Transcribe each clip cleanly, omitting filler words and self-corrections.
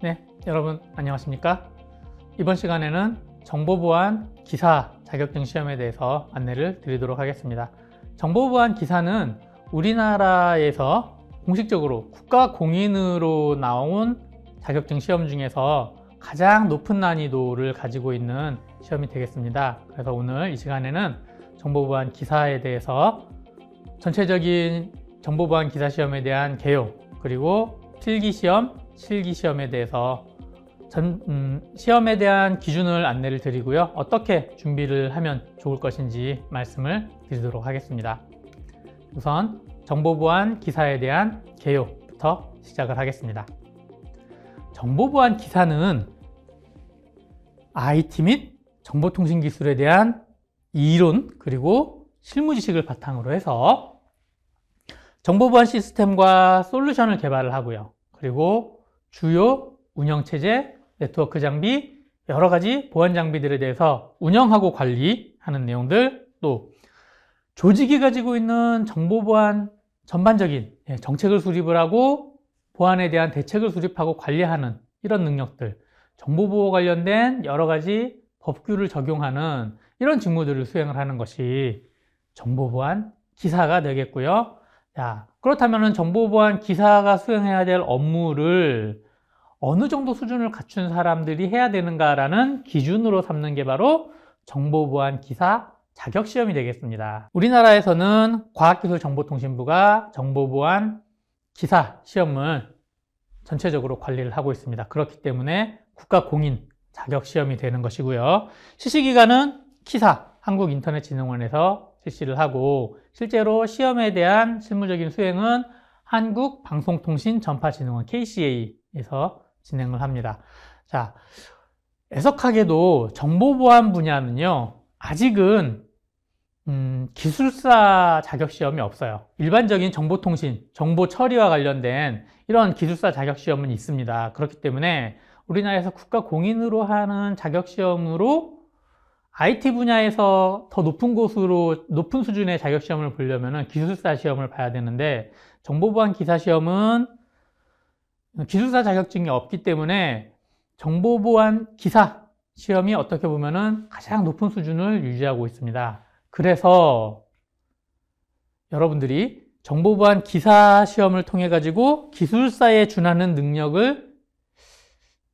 네, 여러분 안녕하십니까? 이번 시간에는 정보보안 기사 자격증 시험에 대해서 안내를 드리도록 하겠습니다. 정보보안 기사는 우리나라에서 공식적으로 국가 공인으로 나온 자격증 시험 중에서 가장 높은 난이도를 가지고 있는 시험이 되겠습니다. 그래서 오늘 이 시간에는 정보보안 기사에 대해서 전체적인 정보보안 기사 시험에 대한 개요, 그리고 필기시험, 실기시험에 대해서 시험에 대한 기준을 안내를 드리고요. 어떻게 준비를 하면 좋을 것인지 말씀을 드리도록 하겠습니다. 우선 정보보안 기사에 대한 개요부터 시작을 하겠습니다. 정보보안 기사는 IT 및 정보통신기술에 대한 이론 그리고 실무 지식을 바탕으로 해서 정보보안 시스템과 솔루션을 개발을 하고요. 그리고 주요 운영체제, 네트워크 장비, 여러 가지 보안 장비들에 대해서 운영하고 관리하는 내용들, 또 조직이 가지고 있는 정보보안 전반적인 정책을 수립을 하고 보안에 대한 대책을 수립하고 관리하는 이런 능력들, 정보보호 관련된 여러 가지 법규를 적용하는 이런 직무들을 수행을 하는 것이 정보보안 기사가 되겠고요. 자, 그렇다면 정보보안 기사가 수행해야 될 업무를 어느 정도 수준을 갖춘 사람들이 해야 되는가라는 기준으로 삼는 게 바로 정보보안 기사 자격시험이 되겠습니다. 우리나라에서는 과학기술정보통신부가 정보보안 기사 시험을 전체적으로 관리를 하고 있습니다. 그렇기 때문에 국가공인 자격시험이 되는 것이고요. 실시기간은 키사, 한국인터넷진흥원에서 실시를 하고, 실제로 시험에 대한 실무적인 수행은 한국방송통신전파진흥원 KCA에서 진행을 합니다. 자, 애석하게도 정보보안 분야는요, 아직은 기술사 자격시험이 없어요. 일반적인 정보통신, 정보처리와 관련된 이런 기술사 자격시험은 있습니다. 그렇기 때문에 우리나라에서 국가공인으로 하는 자격시험으로 IT 분야에서 더 높은 곳으로 높은 수준의 자격시험을 보려면 기술사 시험을 봐야 되는데, 정보보안 기사 시험은 기술사 자격증이 없기 때문에 정보보안 기사 시험이 어떻게 보면 가장 높은 수준을 유지하고 있습니다. 그래서 여러분들이 정보보안 기사 시험을 통해 가지고 기술사에 준하는 능력을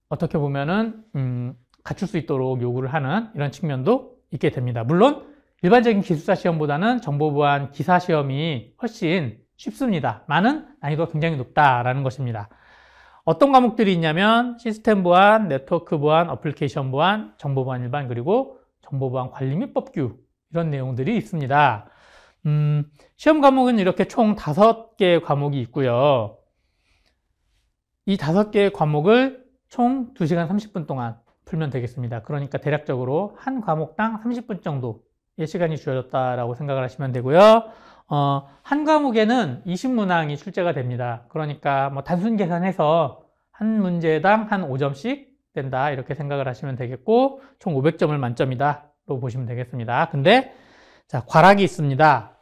어떻게 보면은 갖출 수 있도록 요구를 하는 이런 측면도 있게 됩니다. 물론 일반적인 기술사 시험보다는 정보보안 기사 시험이 훨씬 쉽습니다. 많은 난이도가 굉장히 높다라는 것입니다. 어떤 과목들이 있냐면 시스템 보안, 네트워크 보안, 어플리케이션 보안, 정보보안 일반, 그리고 정보보안 관리 및 법규, 이런 내용들이 있습니다. 시험 과목은 이렇게 총 5개의 과목이 있고요. 이 5개의 과목을 총 2시간 30분 동안 풀면 되겠습니다. 그러니까 대략적으로 한 과목당 30분 정도의 시간이 주어졌다라고 생각을 하시면 되고요. 한 과목에는 20문항이 출제가 됩니다. 그러니까 뭐 단순 계산해서 한 문제당 한 5점씩 된다, 이렇게 생각을 하시면 되겠고, 총 500점을 만점이다로 보시면 되겠습니다. 근데 자, 과락이 있습니다.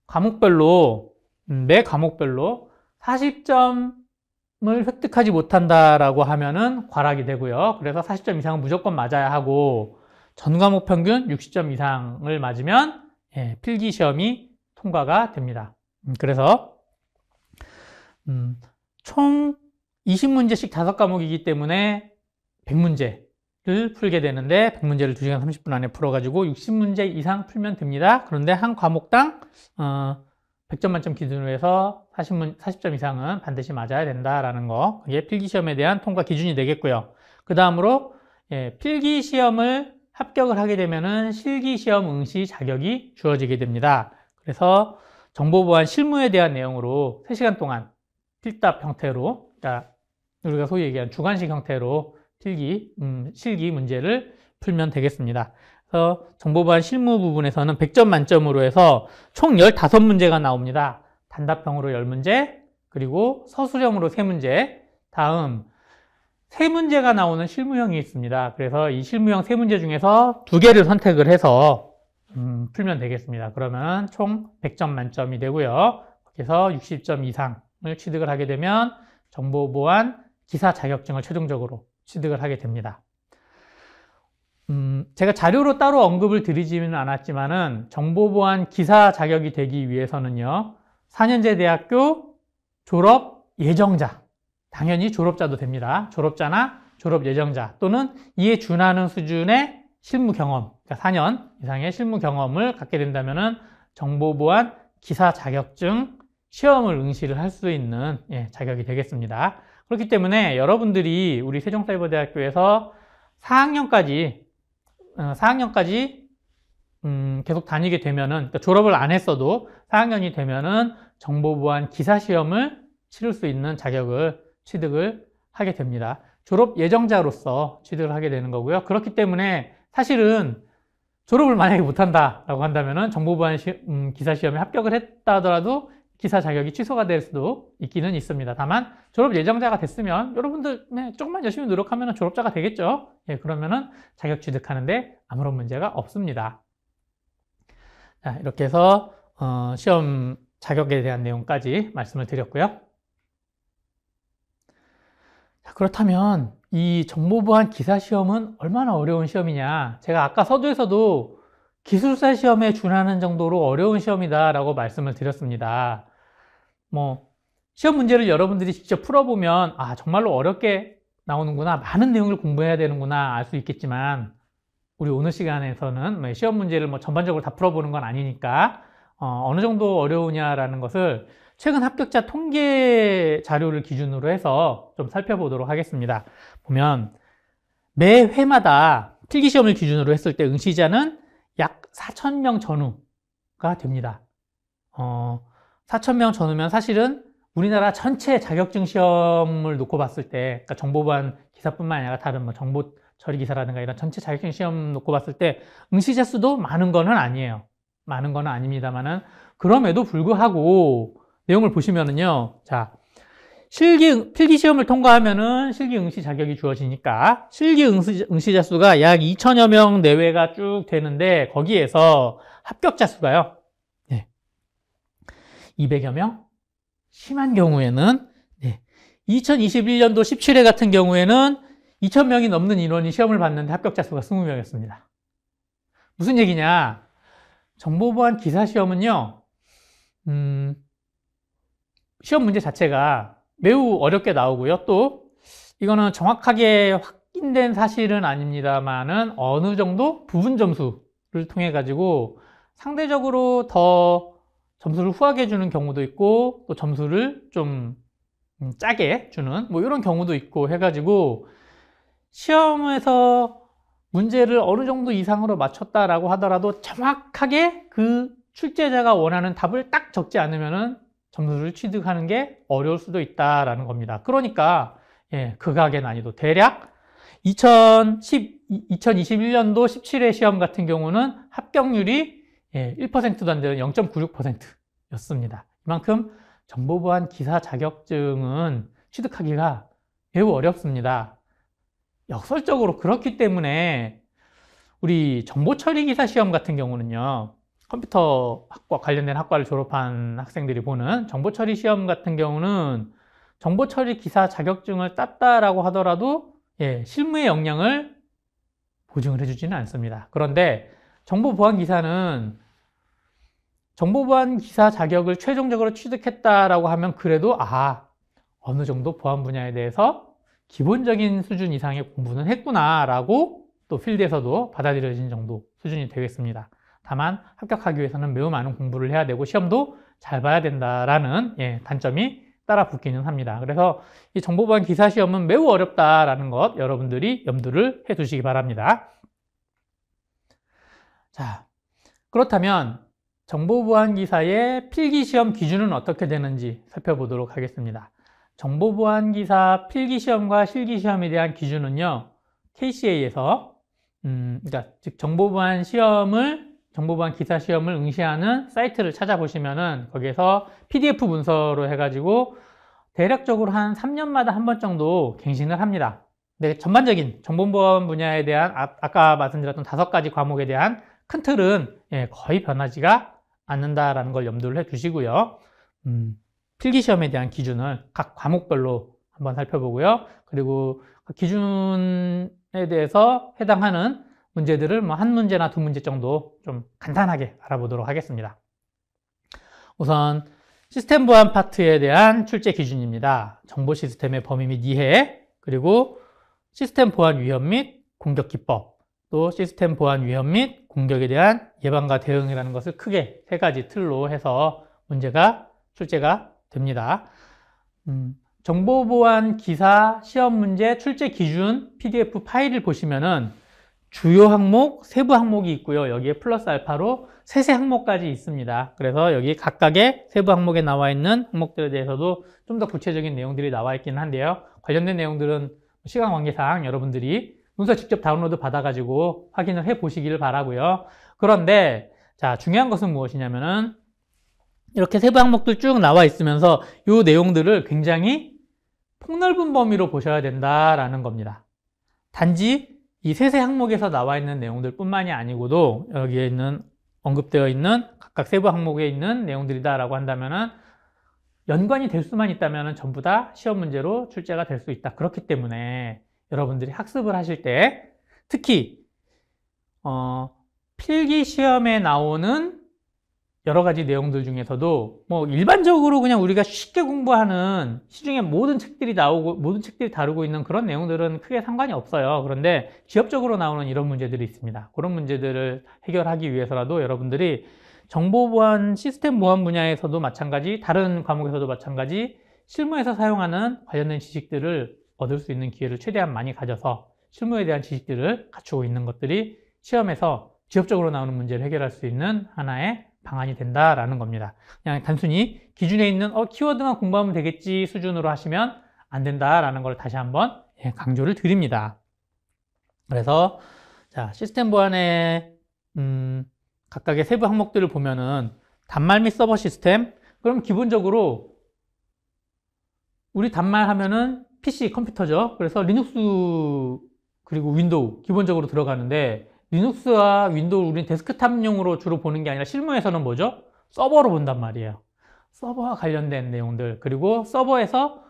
과목별로 매 과목별로 40점을 획득하지 못한다라고 하면은 과락이 되고요. 그래서 40점 이상은 무조건 맞아야 하고, 전 과목 평균 60점 이상을 맞으면 필기 시험이 통과가 됩니다. 그래서 총 20문제씩 5과목이기 때문에 100문제를 풀게 되는데, 100문제를 2시간 30분 안에 풀어가지고 60문제 이상 풀면 됩니다. 그런데 한 과목당 100점 만점 기준으로 해서 40점 이상은 반드시 맞아야 된다라는 거, 이게 필기시험에 대한 통과 기준이 되겠고요. 그 다음으로 필기시험을 합격을 하게 되면은 실기시험 응시 자격이 주어지게 됩니다. 그래서 정보보안 실무에 대한 내용으로 3시간 동안 필답 형태로, 그러니까 우리가 소위 얘기한 주관식 형태로 실기 문제를 풀면 되겠습니다. 그래서 정보보안 실무 부분에서는 100점 만점으로 해서 총 15문제가 나옵니다. 단답형으로 10문제, 그리고 서술형으로 3문제, 다음 3문제가 나오는 실무형이 있습니다. 그래서 이 실무형 3문제 중에서 2개를 선택을 해서 풀면 되겠습니다. 그러면 총 100점 만점이 되고요. 거기서 60점 이상을 취득을 하게 되면 정보보안 기사 자격증을 최종적으로 취득을 하게 됩니다. 제가 자료로 따로 언급을 드리지는 않았지만은 정보보안 기사 자격이 되기 위해서는요, 4년제 대학교 졸업 예정자, 당연히 졸업자도 됩니다. 졸업자나 졸업 예정자 또는 이에 준하는 수준의 실무 경험, 그러니까 4년 이상의 실무 경험을 갖게 된다면은 정보보안 기사 자격증 시험을 응시를 할 수 있는 자격이 되겠습니다. 그렇기 때문에 여러분들이 우리 세종사이버대학교에서 4학년까지 계속 다니게 되면은, 그러니까 졸업을 안 했어도 4학년이 되면은 정보보안 기사 시험을 치를 수 있는 자격을 취득을 하게 됩니다. 졸업 예정자로서 취득을 하게 되는 거고요. 그렇기 때문에 사실은 졸업을 만약에 못한다라고 한다면은 정보보안 기사 시험에 합격을 했다 하더라도 기사 자격이 취소가 될 수도 있기는 있습니다. 다만 졸업 예정자가 됐으면 여러분들 조금만 열심히 노력하면 졸업자가 되겠죠. 그러면은 자격 취득하는데 아무런 문제가 없습니다. 자, 이렇게 해서 시험 자격에 대한 내용까지 말씀을 드렸고요. 자, 그렇다면 이 정보보안 기사 시험은 얼마나 어려운 시험이냐? 제가 아까 서두에서도 기술사 시험에 준하는 정도로 어려운 시험이다 라고 말씀을 드렸습니다. 시험 문제를 여러분들이 직접 풀어보면 정말로 어렵게 나오는구나, 많은 내용을 공부해야 되는구나 알 수 있겠지만, 우리 오늘 시간에서는 시험 문제를 전반적으로 다 풀어보는 건 아니니까 어느 정도 어려우냐라는 것을 최근 합격자 통계 자료를 기준으로 해서 좀 살펴보도록 하겠습니다. 보면 매 회마다 필기시험을 기준으로 했을 때 응시자는 약 4,000명 전후가 됩니다. 4,000명 전후면 사실은 우리나라 전체 자격증 시험을 놓고 봤을 때, 그러니까 정보보안 기사뿐만 아니라 다른 정보 처리 기사라든가 이런 전체 자격증 시험 놓고 봤을 때 응시자 수도 많은 거는 아니에요. 많은 거는 아닙니다만은, 그럼에도 불구하고 내용을 보시면은요, 자, 필기 시험을 통과하면은 실기 응시 자격이 주어지니까 실기 응시자 수가 약 2,000여 명 내외가 쭉 되는데, 거기에서 합격자 수가요, 200여 명? 심한 경우에는 2021년도 17회 같은 경우에는 2,000명이 넘는 인원이 시험을 봤는데 합격자 수가 20명이었습니다. 무슨 얘기냐? 정보보안 기사 시험은요, 시험 문제 자체가 매우 어렵게 나오고요. 또 이거는 정확하게 확인된 사실은 아닙니다만은 어느 정도 부분 점수를 통해 가지고 상대적으로 더 점수를 후하게 주는 경우도 있고, 또 점수를 좀 짜게 주는 이런 경우도 있고 해가지고, 시험에서 문제를 어느 정도 이상으로 맞췄다라고 하더라도 정확하게 그 출제자가 원하는 답을 딱 적지 않으면은 점수를 취득하는 게 어려울 수도 있다라는 겁니다. 그러니까 극악의 난이도, 대략 2021년도 17회 시험 같은 경우는 합격률이 1%도 안 되는 0.96%였습니다. 이만큼 정보보안 기사 자격증은 취득하기가 매우 어렵습니다. 역설적으로 그렇기 때문에 우리 정보처리 기사 시험 같은 경우는요, 컴퓨터 학과 관련된 학과를 졸업한 학생들이 보는 정보처리 시험 같은 경우는 정보처리 기사 자격증을 땄다라고 하더라도 실무의 역량을 보증을 해주지는 않습니다. 그런데 정보보안 기사는 정보보안 기사 자격을 최종적으로 취득했다라고 하면 그래도 어느 정도 보안 분야에 대해서 기본적인 수준 이상의 공부는 했구나라고 또 필드에서도 받아들여진 정도 수준이 되겠습니다. 다만 합격하기 위해서는 매우 많은 공부를 해야 되고 시험도 잘 봐야 된다라는 단점이 따라 붙기는 합니다. 그래서 이 정보보안 기사 시험은 매우 어렵다라는 것 여러분들이 염두를 해 두시기 바랍니다. 자, 그렇다면 정보보안 기사의 필기시험 기준은 어떻게 되는지 살펴보도록 하겠습니다. 정보보안 기사 필기시험과 실기시험에 대한 기준은요, KCA에서 그러니까 즉 정보보안 기사 시험을 응시하는 사이트를 찾아보시면은 거기에서 PDF 문서로 해가지고 대략적으로 한 3년마다 한 번 정도 갱신을 합니다. 근데 전반적인 정보보안 분야에 대한 아까 말씀드렸던 5가지 과목에 대한 큰 틀은 거의 변하지가 않는다라는 걸 염두를 해 두시고요. 필기시험에 대한 기준을 각 과목별로 한번 살펴보고요. 그리고 그 기준에 대해서 해당하는 문제들을 뭐 한 문제나 두 문제 정도 좀 간단하게 알아보도록 하겠습니다. 우선 시스템 보안 파트에 대한 출제 기준입니다. 정보 시스템의 범위 및 이해, 그리고 시스템 보안 위험 및 공격 기법, 또 시스템 보안 위험 및 공격에 대한 예방과 대응이라는 것을 크게 세 가지 틀로 해서 문제가 출제가 됩니다. 정보 보안 기사 시험 문제 출제 기준 PDF 파일을 보시면은 주요 항목, 세부 항목이 있고요. 여기에 플러스 알파로 세세 항목까지 있습니다. 그래서 여기 각각의 세부 항목에 나와 있는 항목들에 대해서도 좀 더 구체적인 내용들이 나와 있기는 한데요. 관련된 내용들은 시간 관계상 여러분들이 문서 직접 다운로드 받아가지고 확인을 해 보시기를 바라고요. 그런데 자, 중요한 것은 무엇이냐면은 이렇게 세부 항목들 쭉 나와 있으면서 이 내용들을 굉장히 폭넓은 범위로 보셔야 된다라는 겁니다. 단지 이 세세 항목에서 나와 있는 내용들 뿐만이 아니고도 여기에 있는 언급되어 있는 각각 세부 항목에 있는 내용들이다라고 한다면은 연관이 될 수만 있다면은 전부 다 시험 문제로 출제가 될 수 있다. 그렇기 때문에 여러분들이 학습을 하실 때 특히 필기 시험에 나오는 여러 가지 내용들 중에서도 뭐 일반적으로 그냥 우리가 쉽게 공부하는 시중에 모든 책들이 나오고 모든 책들이 다루고 있는 그런 내용들은 크게 상관이 없어요. 그런데 기업적으로 나오는 이런 문제들이 있습니다. 그런 문제들을 해결하기 위해서라도 여러분들이 정보보안, 시스템 보안 분야에서도 마찬가지, 다른 과목에서도 마찬가지 실무에서 사용하는 관련된 지식들을 얻을 수 있는 기회를 최대한 많이 가져서 실무에 대한 지식들을 갖추고 있는 것들이 시험에서 지역적으로 나오는 문제를 해결할 수 있는 하나의 방안이 된다라는 겁니다. 그냥 단순히 기준에 있는 키워드만 공부하면 되겠지 수준으로 하시면 안 된다라는 걸 다시 한번 강조를 드립니다. 그래서 자, 시스템 보안의 각각의 세부 항목들을 보면은 단말 및 서버 시스템, 그럼 기본적으로 우리 단말 하면은 PC 컴퓨터죠. 그래서 리눅스 그리고 윈도우 기본적으로 들어가는데 리눅스와 윈도우 우리는 데스크탑용으로 주로 보는 게 아니라 실무에서는 뭐죠? 서버로 본단 말이에요. 서버와 관련된 내용들, 그리고 서버에서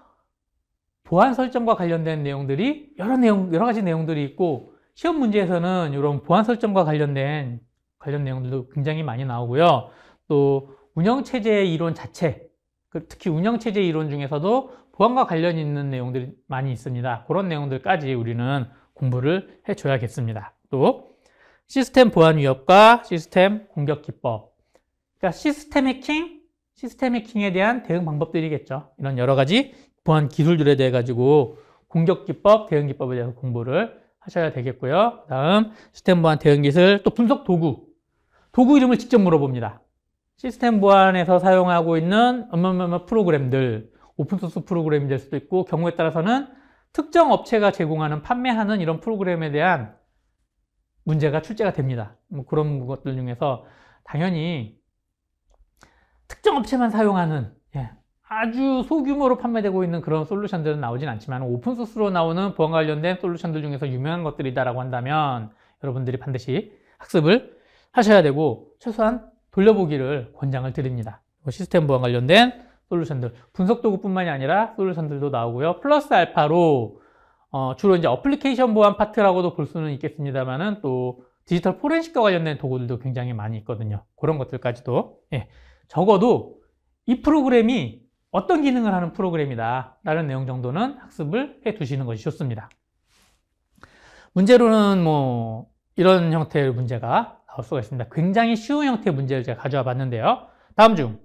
보안 설정과 관련된 내용들이 여러 가지 내용들이 있고 시험 문제에서는 이런 보안 설정과 관련 내용들도 굉장히 많이 나오고요. 또 운영체제 이론 자체, 특히 운영체제 이론 중에서도 보안과 관련 있는 내용들이 많이 있습니다. 그런 내용들까지 우리는 공부를 해줘야겠습니다. 또 시스템 보안 위협과 시스템 공격 기법, 그러니까 시스템 해킹에 대한 대응 방법들이겠죠. 이런 여러 가지 보안 기술들에 대해 가지고 공격 기법, 대응 기법에 대해서 공부를 하셔야 되겠고요. 다음 시스템 보안 대응 기술, 또 분석 도구 이름을 직접 물어봅니다. 시스템 보안에서 사용하고 있는 프로그램들, 오픈소스 프로그램이 될 수도 있고 경우에 따라서는 특정 업체가 제공하는 판매하는 이런 프로그램에 대한 문제가 출제가 됩니다. 뭐 그런 것들 중에서 당연히 특정 업체만 사용하는 아주 소규모로 판매되고 있는 그런 솔루션들은 나오진 않지만 오픈소스로 나오는 보안 관련된 솔루션들 중에서 유명한 것들이다라고 한다면 여러분들이 반드시 학습을 하셔야 되고 최소한 돌려보기를 권장을 드립니다. 시스템 보안 관련된 솔루션들, 분석 도구뿐만이 아니라 솔루션들도 나오고요. 플러스 알파로 주로 이제 어플리케이션 보안 파트라고도 볼 수는 있겠습니다만은 또 디지털 포렌식과 관련된 도구들도 굉장히 많이 있거든요. 그런 것들까지도 적어도 이 프로그램이 어떤 기능을 하는 프로그램이다 라는 내용 정도는 학습을 해 두시는 것이 좋습니다. 문제로는 뭐 이런 형태의 문제가 나올 수가 있습니다. 굉장히 쉬운 형태의 문제를 제가 가져와 봤는데요. 다음 중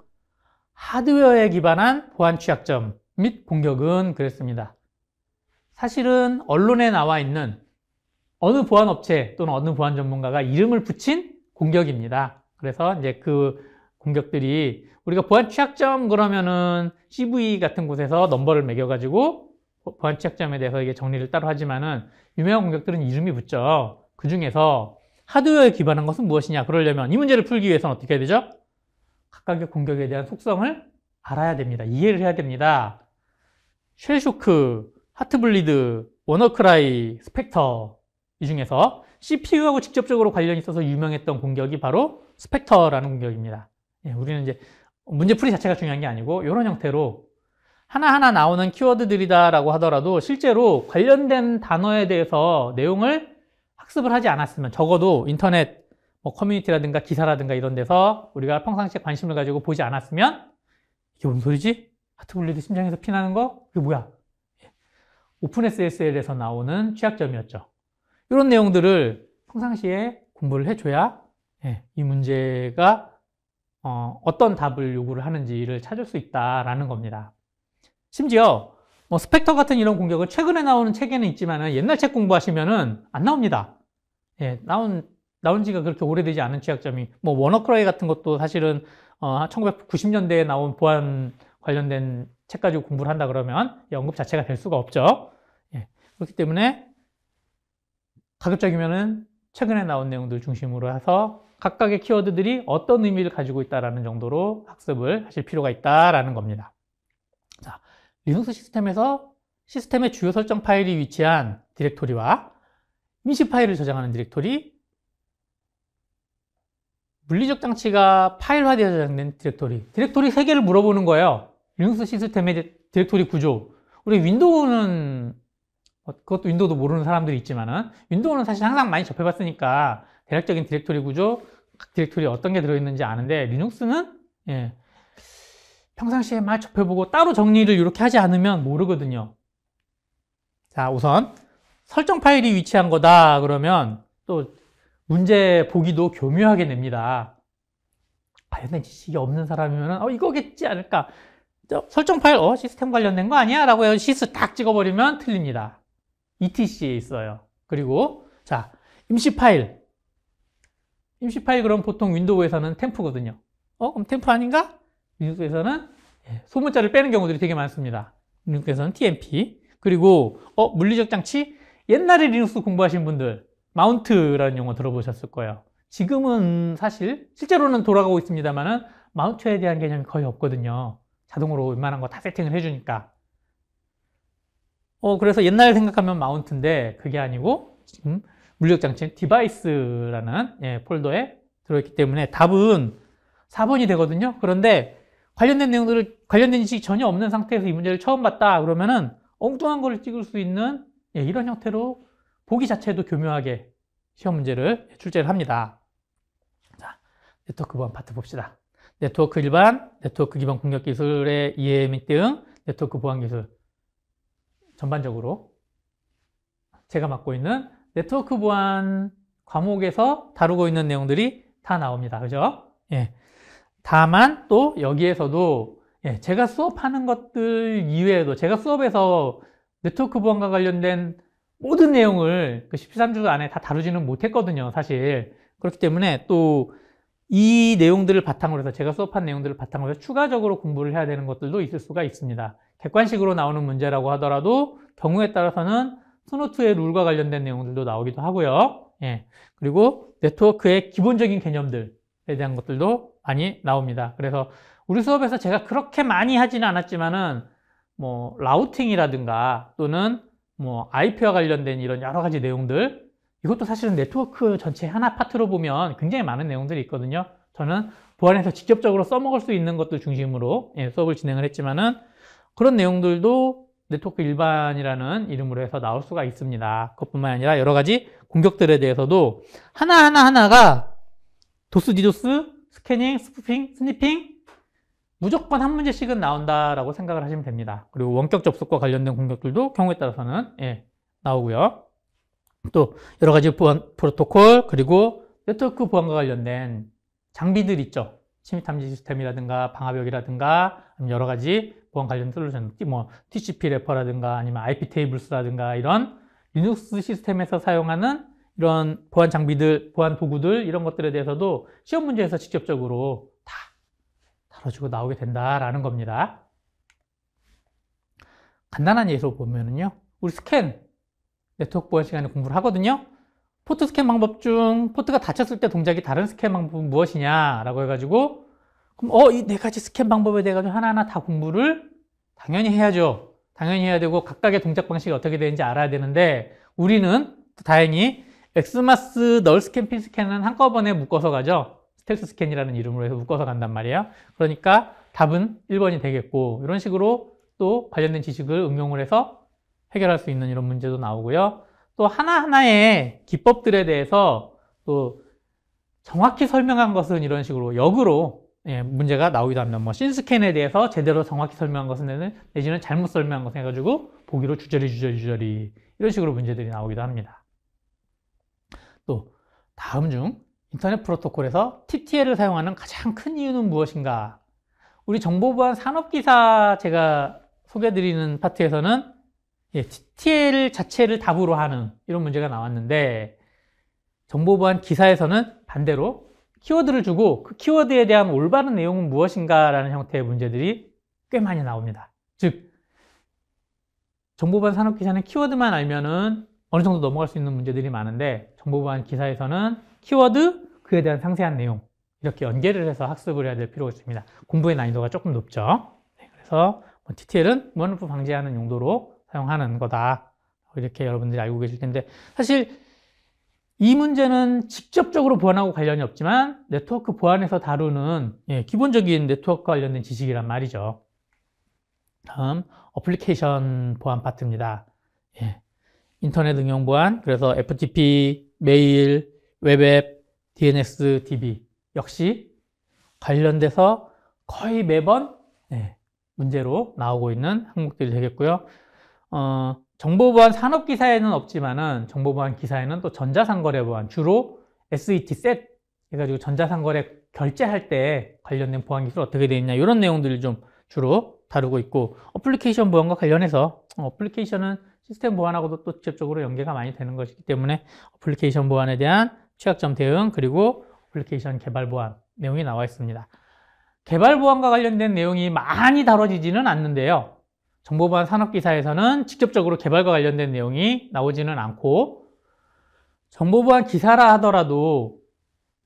하드웨어에 기반한 보안 취약점 및 공격은 그랬습니다. 사실은 언론에 나와 있는 어느 보안 업체 또는 어느 보안 전문가가 이름을 붙인 공격입니다. 그래서 이제 그 공격들이 우리가 보안 취약점 그러면은 CV 같은 곳에서 넘버를 매겨가지고 보안 취약점에 대해서 이게 정리를 따로 하지만은 유명한 공격들은 이름이 붙죠. 그 중에서 하드웨어에 기반한 것은 무엇이냐? 그러려면 이 문제를 풀기 위해서는 어떻게 해야 되죠? 각각의 공격에 대한 속성을 알아야 됩니다. 이해를 해야 됩니다. 쉘쇼크, 하트블리드, 워너크라이, 스펙터 이 중에서 CPU하고 직접적으로 관련이 있어서 유명했던 공격이 바로 스펙터라는 공격입니다. 우리는 이제 문제풀이 자체가 중요한 게 아니고 이런 형태로 하나하나 나오는 키워드들이다라고 하더라도 실제로 관련된 단어에 대해서 내용을 학습을 하지 않았으면 적어도 인터넷 뭐 커뮤니티라든가 기사라든가 이런 데서 우리가 평상시에 관심을 가지고 보지 않았으면 이게 뭔 소리지? 하트 블리드 심장에서 피나는 거? 이게 뭐야? 오픈 SSL에서 나오는 취약점이었죠. 이런 내용들을 평상시에 공부를 해줘야 이 문제가 어떤 답을 요구를 하는지를 찾을 수 있다라는 겁니다. 심지어 뭐 스펙터 같은 이런 공격을 최근에 나오는 책에는 있지만 옛날 책 공부하시면은 안 나옵니다. 나온 지가 그렇게 오래되지 않은 취약점이 뭐 워너크라이 같은 것도 사실은 1990년대에 나온 보안 관련된 책 가지고 공부를 한다 그러면 언급 자체가 될 수가 없죠. 그렇기 때문에 가급적이면은 최근에 나온 내용들 중심으로 해서 각각의 키워드들이 어떤 의미를 가지고 있다는 정도로 학습을 하실 필요가 있다라는 겁니다. 자, 리눅스 시스템에서 시스템의 주요 설정 파일이 위치한 디렉토리와 임시 파일을 저장하는 디렉토리, 물리적 장치가 파일화되어 저장된 디렉토리 3개를 물어보는 거예요. 리눅스 시스템의 디렉토리 구조. 우리 윈도우는 그것도 윈도우도 모르는 사람들이 있지만은 윈도우는 사실 항상 많이 접해봤으니까 대략적인 디렉토리 구조, 각 디렉토리에 어떤 게 들어있는지 아는데 리눅스는 평상시에 많이 접해보고 따로 정리를 이렇게 하지 않으면 모르거든요. 자, 우선 설정 파일이 위치한 거다 그러면 또 문제 보기도 교묘하게 냅니다. 관련된 지식이 없는 사람이면 이거겠지 않을까? 설정 파일 시스템 관련된 거 아니야? 라고 해서 시스 딱 찍어버리면 틀립니다. ETC에 있어요. 그리고 자, 임시 파일 그럼 보통 윈도우에서는 템프거든요. 그럼 템프 아닌가? 리눅스에서는 소문자를 빼는 경우들이 되게 많습니다. 리눅스에서는 TMP. 그리고 물리적 장치? 옛날에 리눅스 공부하신 분들 마운트라는 용어 들어보셨을 거예요. 지금은 사실 실제로는 돌아가고 있습니다만은 마운트에 대한 개념이 거의 없거든요. 자동으로 웬만한 거 다 세팅을 해주니까. 그래서 옛날 생각하면 마운트인데 그게 아니고 지금 물리적 장치 디바이스라는 폴더에 들어있기 때문에 답은 4번이 되거든요. 그런데 관련된 지식이 전혀 없는 상태에서 이 문제를 처음 봤다 그러면은 엉뚱한 거를 찍을 수 있는 이런 형태로 보기 자체도 교묘하게 시험 문제를 출제를 합니다. 자, 네트워크 보안 파트 봅시다. 네트워크 일반, 네트워크 기반 공격 기술의 이해 및 대응, 네트워크 보안 기술. 전반적으로 제가 맡고 있는 네트워크 보안 과목에서 다루고 있는 내용들이 다 나옵니다. 그죠? 다만 또 여기에서도 제가 수업하는 것들 이외에도 제가 수업에서 네트워크 보안과 관련된 모든 내용을 그 13주 안에 다 다루지는 못했거든요, 사실. 그렇기 때문에 또 이 내용들을 바탕으로 해서 제가 수업한 내용들을 바탕으로 해서 추가적으로 공부를 해야 되는 것들도 있을 수가 있습니다. 객관식으로 나오는 문제라고 하더라도 경우에 따라서는 스노2의 룰과 관련된 내용들도 나오기도 하고요. 그리고 네트워크의 기본적인 개념들에 대한 것들도 많이 나옵니다. 그래서 우리 수업에서 제가 그렇게 많이 하지는 않았지만은 뭐 라우팅이라든가 또는 뭐 IP와 관련된 이런 여러 가지 내용들, 이것도 사실은 네트워크 전체 하나 파트로 보면 굉장히 많은 내용들이 있거든요. 저는 보안에서 직접적으로 써먹을 수 있는 것들 중심으로 수업을 진행을 했지만은 그런 내용들도 네트워크 일반이라는 이름으로 해서 나올 수가 있습니다. 그것뿐만 아니라 여러 가지 공격들에 대해서도 하나가 도스, 디도스, 스캐닝, 스푸핑, 스니핑 무조건 한 문제씩은 나온다라고 생각을 하시면 됩니다. 그리고 원격 접속과 관련된 공격들도 경우에 따라서는 나오고요. 또 여러 가지 보안 프로토콜 그리고 네트워크 보안과 관련된 장비들 있죠. 침입 탐지 시스템이라든가 방화벽이라든가 여러 가지 보안 관련 솔루션, 뭐 TCP 래퍼라든가 아니면 IP 테이블스라든가 이런 리눅스 시스템에서 사용하는 이런 보안 장비들, 보안 도구들 이런 것들에 대해서도 시험 문제에서 직접적으로 다 다뤄주고 나오게 된다라는 겁니다. 간단한 예로 보면은요, 우리 스캔 네트워크 보안 시간에 공부를 하거든요. 포트 스캔 방법 중 포트가 닫혔을 때 동작이 다른 스캔 방법은 무엇이냐라고 해가지고 그럼 이 4가지 스캔 방법에 대해 가지고 하나하나 다 공부를 당연히 해야죠. 당연히 해야 되고 각각의 동작 방식이 어떻게 되는지 알아야 되는데 우리는 다행히 엑스마스 널 스캔, 핀 스캔은 한꺼번에 묶어서 가죠. 스텔스 스캔이라는 이름으로 해서 묶어서 간단 말이에요. 그러니까 답은 1번이 되겠고 이런 식으로 또 관련된 지식을 응용을 해서 해결할 수 있는 이런 문제도 나오고요. 또 하나하나의 기법들에 대해서 또 정확히 설명한 것은 이런 식으로 역으로 문제가 나오기도 합니다. 뭐 신스캔에 대해서 제대로 정확히 설명한 것은 내지는 잘못 설명한 것을 해가지고 보기로 주저리 이런 식으로 문제들이 나오기도 합니다. 또 다음 중 인터넷 프로토콜에서 TTL을 사용하는 가장 큰 이유는 무엇인가? 우리 정보보안 산업기사 제가 소개해드리는 파트에서는 TTL 자체를 답으로 하는 이런 문제가 나왔는데, 정보보안 기사에서는 반대로 키워드를 주고 그 키워드에 대한 올바른 내용은 무엇인가 라는 형태의 문제들이 꽤 많이 나옵니다. 즉, 정보보안 산업기사는 키워드만 알면은 어느 정도 넘어갈 수 있는 문제들이 많은데, 정보보안 기사에서는 키워드, 그에 대한 상세한 내용 이렇게 연계를 해서 학습을 해야 될 필요가 있습니다. 공부의 난이도가 조금 높죠. 그래서 TTL은 무한루프 방지하는 용도로 사용하는 거다, 이렇게 여러분들이 알고 계실 텐데, 사실 이 문제는 직접적으로 보안하고 관련이 없지만 네트워크 보안에서 다루는 기본적인 네트워크 관련된 지식이란 말이죠. 다음 어플리케이션 보안 파트입니다. 인터넷 응용 보안, 그래서 FTP, 메일, 웹앱, DNS, DB 역시 관련돼서 거의 매번 문제로 나오고 있는 항목들이 되겠고요. 정보보안 산업기사에는 없지만은 정보보안 기사에는 또 전자상거래 보안, 주로 SET, SET 해가지고 전자상거래 결제할 때 관련된 보안 기술 어떻게 되어 있냐, 이런 내용들을 좀 주로 다루고 있고, 어플리케이션 보안과 관련해서 어플리케이션은 시스템 보안하고도 또 직접적으로 연계가 많이 되는 것이기 때문에 어플리케이션 보안에 대한 취약점 대응, 그리고 어플리케이션 개발 보안 내용이 나와 있습니다. 개발 보안과 관련된 내용이 많이 다뤄지지는 않는데요. 정보보안 산업기사에서는 직접적으로 개발과 관련된 내용이 나오지는 않고, 정보보안 기사라 하더라도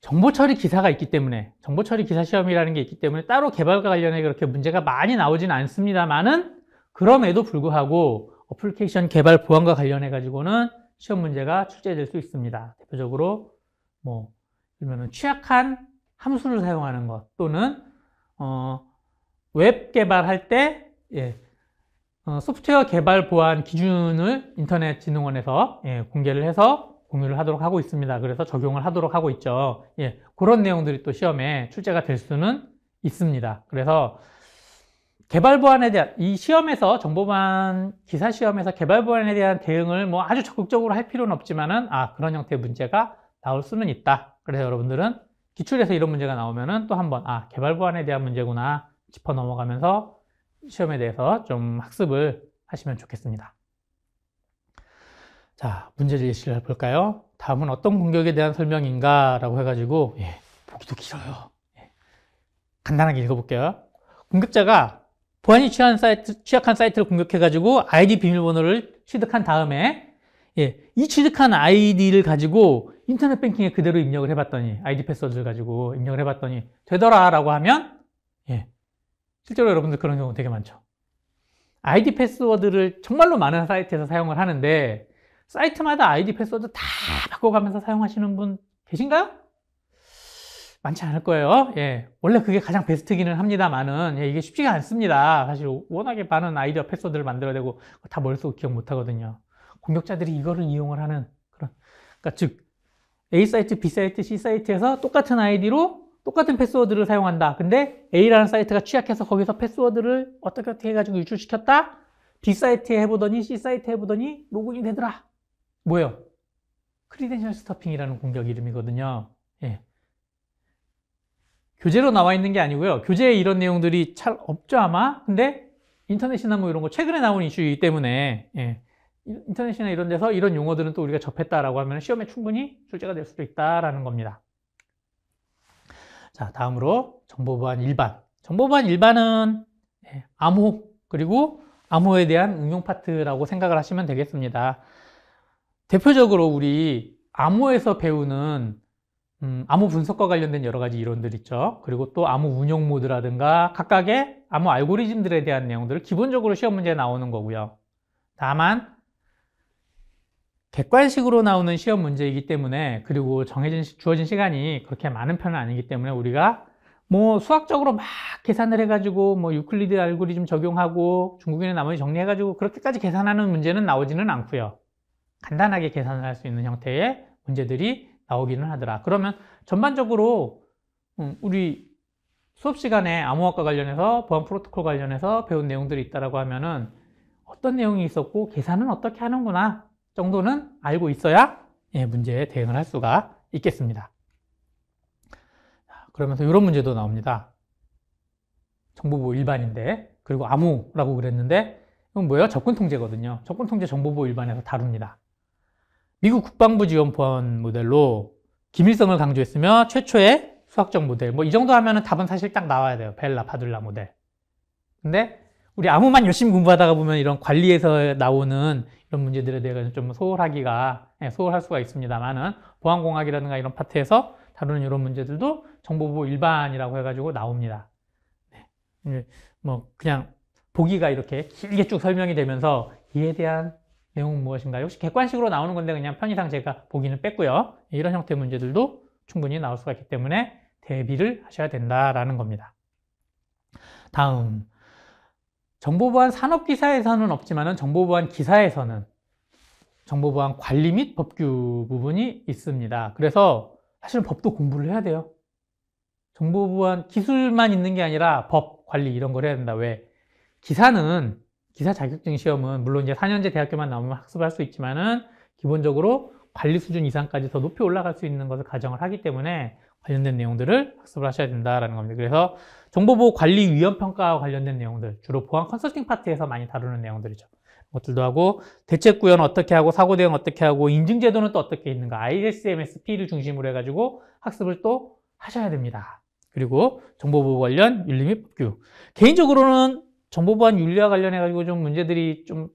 정보처리 기사가 있기 때문에, 정보처리 기사 시험이라는 게 있기 때문에 따로 개발과 관련해 그렇게 문제가 많이 나오지는 않습니다만은, 그럼에도 불구하고 어플리케이션 개발 보안과 관련해 가지고는 시험 문제가 출제될 수 있습니다. 대표적으로 그러면 취약한 함수를 사용하는 것, 또는 웹 개발할 때 소프트웨어 개발 보안 기준을 인터넷진흥원에서 공개를 해서 공유를 하도록 하고 있습니다. 그래서 적용을 하도록 하고 있죠. 그런 내용들이 또 시험에 출제가 될 수는 있습니다. 그래서 개발 보안에 대한, 이 시험에서 정보보안 기사 시험에서 개발 보안에 대한 대응을 아주 적극적으로 할 필요는 없지만은 그런 형태의 문제가 나올 수는 있다. 그래서 여러분들은 기출에서 이런 문제가 나오면은 또 한번 개발 보안에 대한 문제구나 짚어 넘어가면서 시험에 대해서 좀 학습을 하시면 좋겠습니다. 자, 문제 예시를 볼까요? 다음은 어떤 공격에 대한 설명인가 라고 해가지고 보기도 길어요. 간단하게 읽어볼게요. 공격자가 보안이 취약한 사이트를 공격해가지고 아이디 비밀번호를 취득한 다음에 이 취득한 아이디를 가지고 인터넷 뱅킹에 그대로 입력을 해봤더니, 아이디 패스워드를 가지고 입력을 해봤더니 되더라 라고 하면 실제로 여러분들 그런 경우 되게 많죠. 아이디 패스워드를 정말로 많은 사이트에서 사용을 하는데, 사이트마다 아이디 패스워드 다 바꿔가면서 사용하시는 분 계신가요? 많지 않을 거예요. 원래 그게 가장 베스트기는 합니다만은 이게 쉽지가 않습니다. 사실 워낙에 많은 아이디와 패스워드를 만들어내고 다 머릿속 기억 못 하거든요. 공격자들이 이거를 이용을 하는 그러니까 즉 A 사이트, B 사이트, C 사이트에서 똑같은 아이디로 똑같은 패스워드를 사용한다. 근데 A라는 사이트가 취약해서 거기서 패스워드를 어떻게 해가지고 유출시켰다? B 사이트에 해보더니 C 사이트에 해보더니 로그인이 되더라. 뭐예요? 크리덴셜 스토핑이라는 공격 이름이거든요. 교재로 나와 있는 게 아니고요. 교재에 이런 내용들이 잘 없죠 아마. 근데 인터넷이나 이런 거 최근에 나온 이슈이기 때문에 인터넷이나 이런 데서 이런 용어들은 또 우리가 접했다라고 하면 시험에 충분히 출제가 될 수도 있다라는 겁니다. 자, 다음으로 정보보안 일반. 정보보안 일반은 암호, 그리고 암호에 대한 응용 파트라고 생각을 하시면 되겠습니다. 대표적으로 우리 암호에서 배우는 암호 분석과 관련된 여러 가지 이론들 있죠. 그리고 또 암호 운용 모드라든가 각각의 암호 알고리즘들에 대한 내용들을 기본적으로 시험 문제에 나오는 거고요. 다만 객관식으로 나오는 시험 문제이기 때문에, 그리고 주어진 시간이 그렇게 많은 편은 아니기 때문에 우리가 뭐 수학적으로 막 계산을 해가지고 뭐 유클리드 알고리즘 적용하고 중국인의 나머지 정리해가지고 그렇게까지 계산하는 문제는 나오지는 않고요. 간단하게 계산을 할 수 있는 형태의 문제들이 나오기는 하더라. 그러면 전반적으로 우리 수업 시간에 암호학과 관련해서 보안 프로토콜 관련해서 배운 내용들이 있다라고 하면은 어떤 내용이 있었고 계산은 어떻게 하는구나 정도는 알고 있어야 문제에 대응을 할 수가 있겠습니다. 그러면서 이런 문제도 나옵니다. 정보보호 일반인데, 그리고 암호라고 그랬는데 이건 뭐예요? 접근통제거든요. 접근통제 정보보호 일반에서 다룹니다. 미국 국방부 지원 보안 모델로 기밀성을 강조했으며 최초의 수학적 모델. 뭐 이 정도 하면은 답은 사실 딱 나와야 돼요. 벨라, 파둘라 모델. 근데 우리 암호만 열심히 공부하다가 보면 이런 관리에서 나오는 이런 문제들에 대해서 좀 소홀할 수가 있습니다만은 보안공학이라든가 이런 파트에서 다루는 이런 문제들도 정보보호 일반이라고 해가지고 나옵니다. 네. 뭐 그냥 보기가 이렇게 길게 쭉 설명이 되면서 이에 대한 내용은 무엇인가? 역시 객관식으로 나오는 건데 그냥 편의상 제가 보기는 뺐고요. 이런 형태의 문제들도 충분히 나올 수가 있기 때문에 대비를 하셔야 된다라는 겁니다. 다음, 정보보안 산업기사에서는 없지만 정보보안 기사에서는 정보보안 관리 및 법규 부분이 있습니다. 그래서 사실은 법도 공부를 해야 돼요. 정보보안 기술만 있는 게 아니라 법, 관리 이런 걸 해야 된다. 왜? 기사 자격증 시험은 물론 이제 4년제 대학교만 나오면 학습을 할 수 있지만은 기본적으로 관리 수준 이상까지 더 높이 올라갈 수 있는 것을 가정을 하기 때문에 관련된 내용들을 학습을 하셔야 된다라는 겁니다. 그래서 정보보호 관리 위험 평가와 관련된 내용들, 주로 보안 컨설팅 파트에서 많이 다루는 내용들이죠. 그것들도 하고, 대책 구현 어떻게 하고, 사고 대응 어떻게 하고, 인증 제도는 또 어떻게 있는가, ISMSP를 중심으로 해가지고 학습을 또 하셔야 됩니다. 그리고 정보보호 관련 윤리 및 법규. 개인적으로는 정보보안 윤리와 관련해가지고 좀 문제들이 좀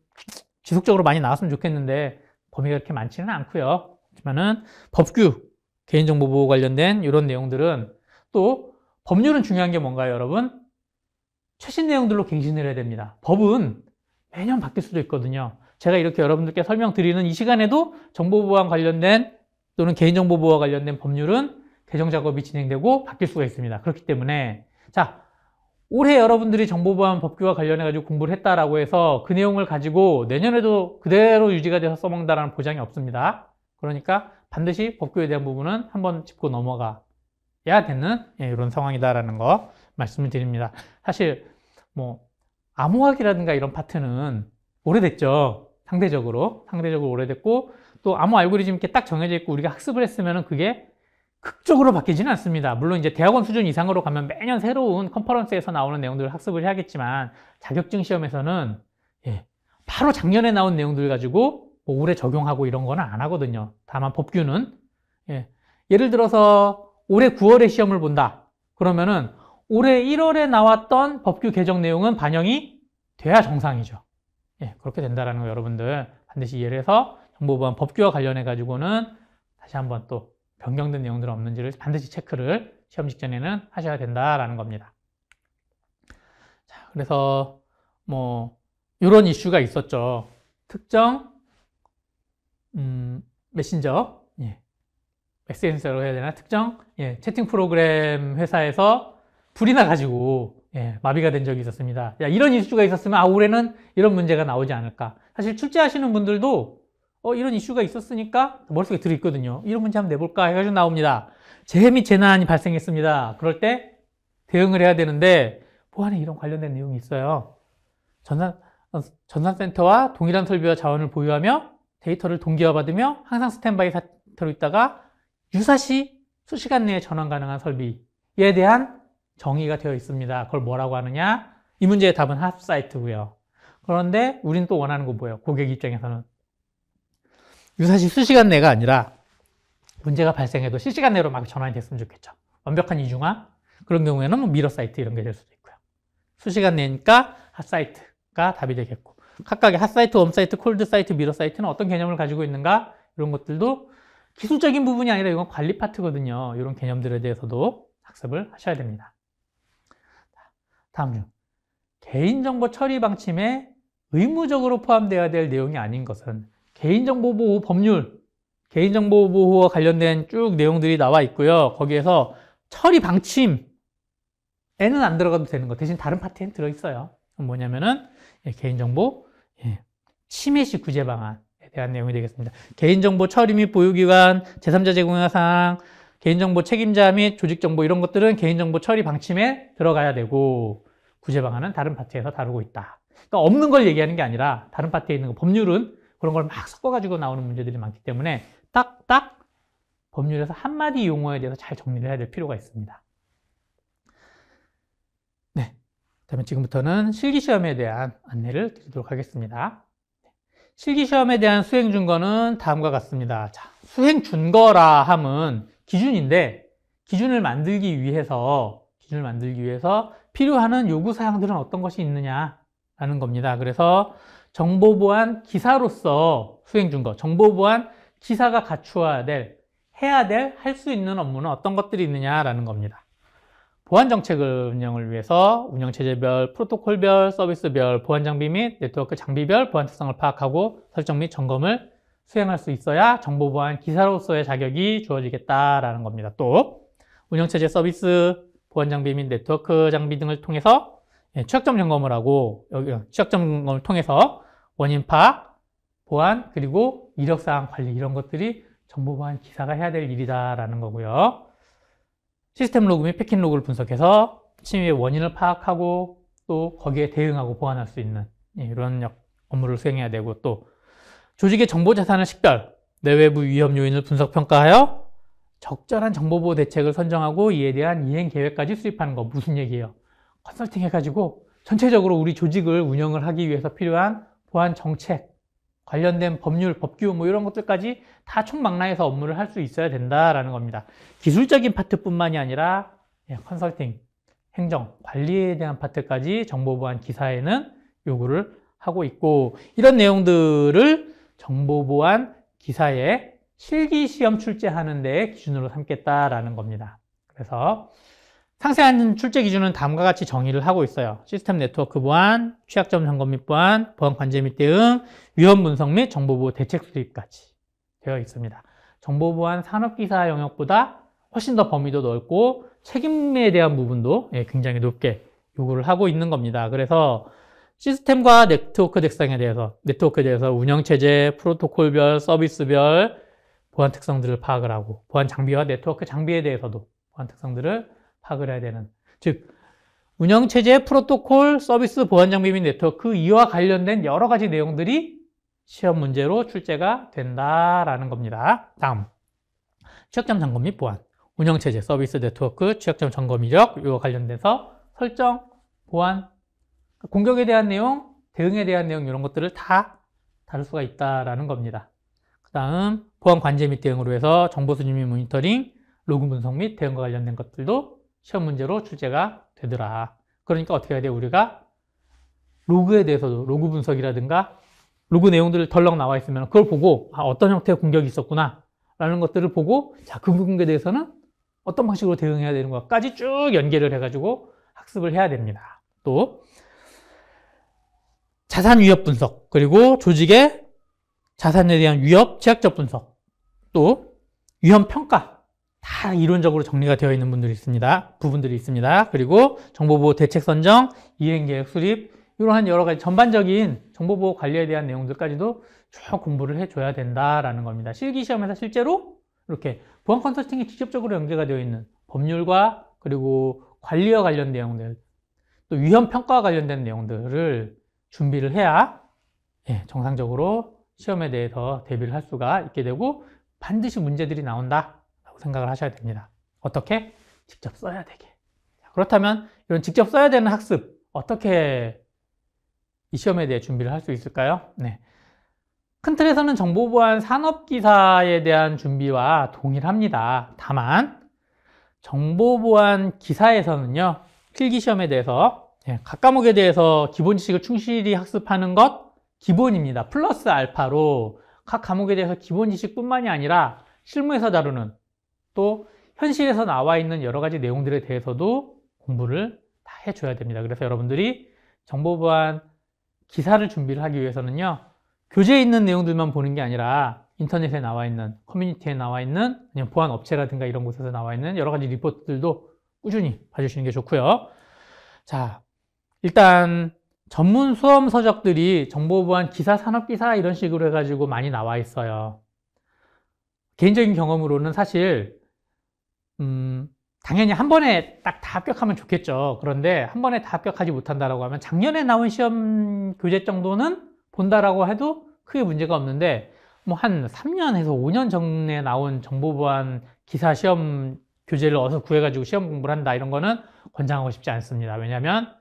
지속적으로 많이 나왔으면 좋겠는데 범위가 그렇게 많지는 않고요. 하지만은 법규, 개인정보보호 관련된 이런 내용들은 또 법률은 중요한 게 뭔가요, 여러분? 최신 내용들로 갱신을 해야 됩니다. 법은 매년 바뀔 수도 있거든요. 제가 이렇게 여러분들께 설명드리는 이 시간에도 정보보호와 관련된 또는 개인정보보호와 관련된 법률은 개정 작업이 진행되고 바뀔 수가 있습니다. 그렇기 때문에 자, 올해 여러분들이 정보보안 법규와 관련해가지고 공부를 했다라고 해서 그 내용을 가지고 내년에도 그대로 유지가 돼서 써먹는다는 보장이 없습니다. 그러니까 반드시 법규에 대한 부분은 한번 짚고 넘어가야 되는 이런 상황이다라는 거 말씀을 드립니다. 사실 뭐 암호학이라든가 이런 파트는 오래됐죠. 상대적으로 오래됐고 또 암호 알고리즘 이렇게 딱 정해져 있고 우리가 학습을 했으면 그게 극적으로 바뀌지는 않습니다. 물론 이제 대학원 수준 이상으로 가면 매년 새로운 컨퍼런스에서 나오는 내용들을 학습을 해야겠지만 자격증 시험에서는 바로 작년에 나온 내용들 가지고 뭐 올해 적용하고 이런 거는 안 하거든요. 다만 법규는 예를 들어서 올해 9월에 시험을 본다. 그러면은 올해 1월에 나왔던 법규 개정 내용은 반영이 돼야 정상이죠. 그렇게 된다라는 거 여러분들 반드시 이해를 해서 정보보안 법규와 관련해 가지고는 다시 한번 또 변경된 내용들은 없는지를 반드시 체크를 시험 직전에는 하셔야 된다라는 겁니다. 자, 그래서 뭐 이런 이슈가 있었죠. 특정 메신저, SNS로 해야 되나? 특정 채팅 프로그램 회사에서 불이 나가지고 마비가 된 적이 있었습니다. 야, 이런 이슈가 있었으면 올해는 이런 문제가 나오지 않을까. 사실 출제하시는 분들도 이런 이슈가 있었으니까 머릿속에 들어있거든요. 이런 문제 한번 내볼까 해가지고 나옵니다. 재해 및 재난이 발생했습니다. 그럴 때 대응을 해야 되는데 보안에 이런 관련된 내용이 있어요. 전산센터와 동일한 설비와 자원을 보유하며 데이터를 동기화받으며 항상 스탠바이 상태로 있다가 유사시 수시간 내에 전환 가능한 설비에 대한 정의가 되어 있습니다. 그걸 뭐라고 하느냐? 이 문제의 답은 핫사이트고요. 그런데 우리는 또 원하는 거 뭐예요? 고객 입장에서는 유사시 수시간 내가 아니라 문제가 발생해도 실시간 내로 막 전환이 됐으면 좋겠죠. 완벽한 이중화? 그런 경우에는 뭐 미러 사이트 이런 게 될 수도 있고요. 수시간 내니까 핫사이트가 답이 되겠고 각각의 핫사이트, 웜사이트, 콜드사이트, 미러 사이트는 어떤 개념을 가지고 있는가? 이런 것들도 기술적인 부분이 아니라 이건 관리 파트거든요. 이런 개념들에 대해서도 학습을 하셔야 됩니다. 다음 중 개인정보 처리 방침에 의무적으로 포함되어야 될 내용이 아닌 것은 개인정보보호 법률, 개인정보보호와 관련된 쭉 내용들이 나와 있고요. 거기에서 처리 방침, N은 안 들어가도 되는 거 대신 다른 파트에는 들어있어요. 뭐냐면은 개인정보 침해 시 구제 방안에 대한 내용이 되겠습니다. 개인정보 처리 및 보유기관, 제3자 제공의 사항, 개인정보 책임자 및 조직정보 이런 것들은 개인정보 처리 방침에 들어가야 되고 구제 방안은 다른 파트에서 다루고 있다. 그러니까 없는 걸 얘기하는 게 아니라 다른 파트에 있는 거, 법률은 그런 걸 막 섞어가지고 나오는 문제들이 많기 때문에 딱 법률에서 한마디 용어에 대해서 잘 정리를 해야 될 필요가 있습니다. 네, 그다음에 지금부터는 실기시험에 대한 안내를 드리도록 하겠습니다. 실기시험에 대한 수행준거는 다음과 같습니다. 자, 수행준거라 함은 기준인데 기준을 만들기 위해서 필요한 요구사항들은 어떤 것이 있느냐라는 겁니다. 그래서 정보보안 기사로서 수행준거, 정보보안 기사가 갖추어야 될, 해야 될, 할 수 있는 업무는 어떤 것들이 있느냐라는 겁니다. 보안정책을 운영을 위해서 운영체제별, 프로토콜별, 서비스별, 보안장비 및 네트워크 장비별 보안 특성을 파악하고 설정 및 점검을 수행할 수 있어야 정보보안 기사로서의 자격이 주어지겠다라는 겁니다. 또 운영체제 서비스, 보안장비 및 네트워크 장비 등을 통해서 취약점 점검을 하고 취약점 점검을 통해서 원인 파악, 보안, 그리고 이력사항 관리 이런 것들이 정보보안 기사가 해야 될 일이다라는 거고요. 시스템 로그 및 패킷 로그를 분석해서 침해의 원인을 파악하고 또 거기에 대응하고 보완할 수 있는 이런 업무를 수행해야 되고 또 조직의 정보자산을 식별, 내외부 위험 요인을 분석 평가하여 적절한 정보보호 대책을 선정하고 이에 대한 이행 계획까지 수립하는 거. 무슨 얘기예요? 컨설팅 해가지고 전체적으로 우리 조직을 운영을 하기 위해서 필요한 보안 정책, 관련된 법률, 법규 이런 것들까지 다 총망라해서 업무를 할 수 있어야 된다라는 겁니다. 기술적인 파트뿐만이 아니라 컨설팅, 행정, 관리에 대한 파트까지 정보보안 기사에는 요구를 하고 있고 이런 내용들을 정보보안 기사에 실기시험 출제하는 데 기준으로 삼겠다라는 겁니다. 그래서 상세한 출제 기준은 다음과 같이 정의를 하고 있어요. 시스템 네트워크 보안, 취약점 점검 및 보안, 보안 관제 및 대응, 위험 분석 및 정보보호 대책 수립까지 되어 있습니다. 정보보안 산업기사 영역보다 훨씬 더 범위도 넓고 책임에 대한 부분도 굉장히 높게 요구를 하고 있는 겁니다. 그래서 시스템과 네트워크에 대해서 운영체제, 프로토콜별, 서비스별 보안 특성들을 파악을 하고 보안 장비와 네트워크 장비에 대해서도 보안 특성들을 파악을 해야 되는, 즉 운영체제, 프로토콜, 서비스, 보안장비 및 네트워크 이와 관련된 여러 가지 내용들이 시험 문제로 출제가 된다라는 겁니다. 다음, 취약점 점검 및 보안, 운영체제, 서비스, 네트워크, 취약점 점검 이력 이와 관련돼서 설정, 보안, 공격에 대한 내용, 대응에 대한 내용 이런 것들을 다 다룰 수가 있다라는 겁니다. 그 다음, 보안 관제 및 대응으로 해서 정보 수집 및 모니터링, 로그 분석 및 대응과 관련된 것들도 시험 문제로 출제가 되더라. 그러니까 어떻게 해야 돼요? 우리가 로그에 대해서도 로그 분석이라든가 로그 내용들을 덜렁 나와 있으면 그걸 보고 어떤 형태의 공격이 있었구나 라는 것들을 보고 자, 그 공격에 대해서는 어떤 방식으로 대응해야 되는 것까지 쭉 연계를 해가지고 학습을 해야 됩니다. 또 자산 위협 분석, 그리고 조직의 자산에 대한 위협, 취약점 분석, 또 위험 평가 다 이론적으로 정리가 되어 있는 부분들이 있습니다. 그리고 정보보호 대책 선정, 이행계획 수립, 이러한 여러 가지 전반적인 정보보호 관리에 대한 내용들까지도 쭉 공부를 해줘야 된다라는 겁니다. 실기시험에서 실제로 이렇게 보안 컨설팅이 직접적으로 연계가 되어 있는 법률과 그리고 관리와 관련 내용들, 또 위험 평가와 관련된 내용들을 준비를 해야 정상적으로 시험에 대해서 대비를 할 수가 있게 되고 반드시 문제들이 나온다 라고 생각을 하셔야 됩니다. 어떻게? 직접 써야 되게. 그렇다면 이런 직접 써야 되는 학습 어떻게 이 시험에 대해 준비를 할 수 있을까요? 네. 큰 틀에서는 정보보안 산업기사에 대한 준비와 동일합니다. 다만 정보보안 기사에서는요, 필기시험에 대해서 각 과목에 대해서 기본 지식을 충실히 학습하는 것 기본입니다. 플러스 알파로 각 과목에 대해서 기본 지식뿐만이 아니라 실무에서 다루는 또 현실에서 나와 있는 여러 가지 내용들에 대해서도 공부를 다 해줘야 됩니다. 그래서 여러분들이 정보보안 기사를 준비를 하기 위해서는요, 교재에 있는 내용들만 보는 게 아니라 인터넷에 나와 있는, 커뮤니티에 나와 있는 보안 업체라든가 이런 곳에서 나와 있는 여러 가지 리포트들도 꾸준히 봐주시는 게 좋고요. 자, 일단 전문 수험 서적들이 정보보안 기사, 산업기사 이런 식으로 해가지고 많이 나와 있어요. 개인적인 경험으로는 사실 당연히 한 번에 딱 다 합격하면 좋겠죠. 그런데 한 번에 다 합격하지 못한다라고 하면 작년에 나온 시험 교재 정도는 본다라고 해도 크게 문제가 없는데 뭐 한 3년에서 5년 전에 나온 정보보안 기사 시험 교재를 어디서 구해가지고 시험 공부를 한다 이런 거는 권장하고 싶지 않습니다. 왜냐하면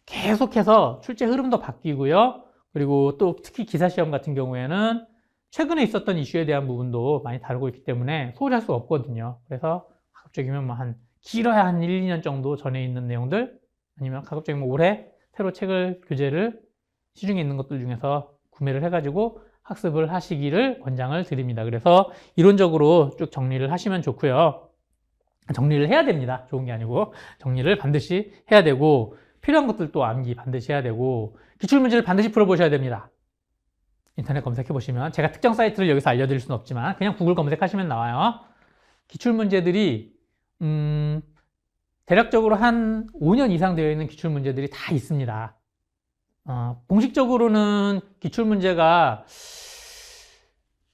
계속해서 출제 흐름도 바뀌고요. 그리고 또 특히 기사 시험 같은 경우에는 최근에 있었던 이슈에 대한 부분도 많이 다루고 있기 때문에 소홀히 할 수가 없거든요. 그래서 가급적이면 뭐 길어야 한 1, 2년 정도 전에 있는 내용들 아니면 가급적이면 올해 새로 교재를 시중에 있는 것들 중에서 구매를 해가지고 학습을 하시기를 권장을 드립니다. 그래서 이론적으로 쭉 정리를 하시면 좋고요. 정리를 해야 됩니다. 좋은 게 아니고 정리를 반드시 해야 되고 필요한 것들도 암기 반드시 해야 되고 기출문제를 반드시 풀어보셔야 됩니다. 인터넷 검색해 보시면 제가 특정 사이트를 여기서 알려드릴 수는 없지만 그냥 구글 검색하시면 나와요. 기출문제들이 대략적으로 한 5년 이상 되어 있는 기출문제들이 다 있습니다. 공식적으로는 기출문제가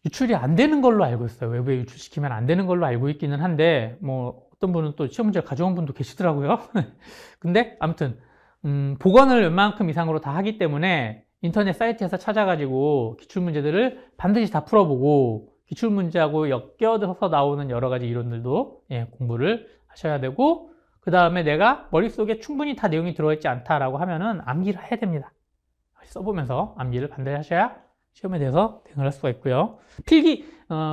유출이 안 되는 걸로 알고 있어요. 외부에 유출시키면 안 되는 걸로 알고 있기는 한데 뭐 어떤 분은 또 시험 문제를 가져온 분도 계시더라고요. 근데 아무튼 복원을 웬만큼 이상으로 다 하기 때문에 인터넷 사이트에서 찾아가지고 기출문제들을 반드시 다 풀어보고 기출문제하고 엮여서 나오는 여러 가지 이론들도 공부를 하셔야 되고 그 다음에 내가 머릿속에 충분히 다 내용이 들어있지 않다라고 하면은 암기를 해야 됩니다. 써보면서 암기를 반드시 하셔야 시험에 대해서 대응을 할 수가 있고요. 필기,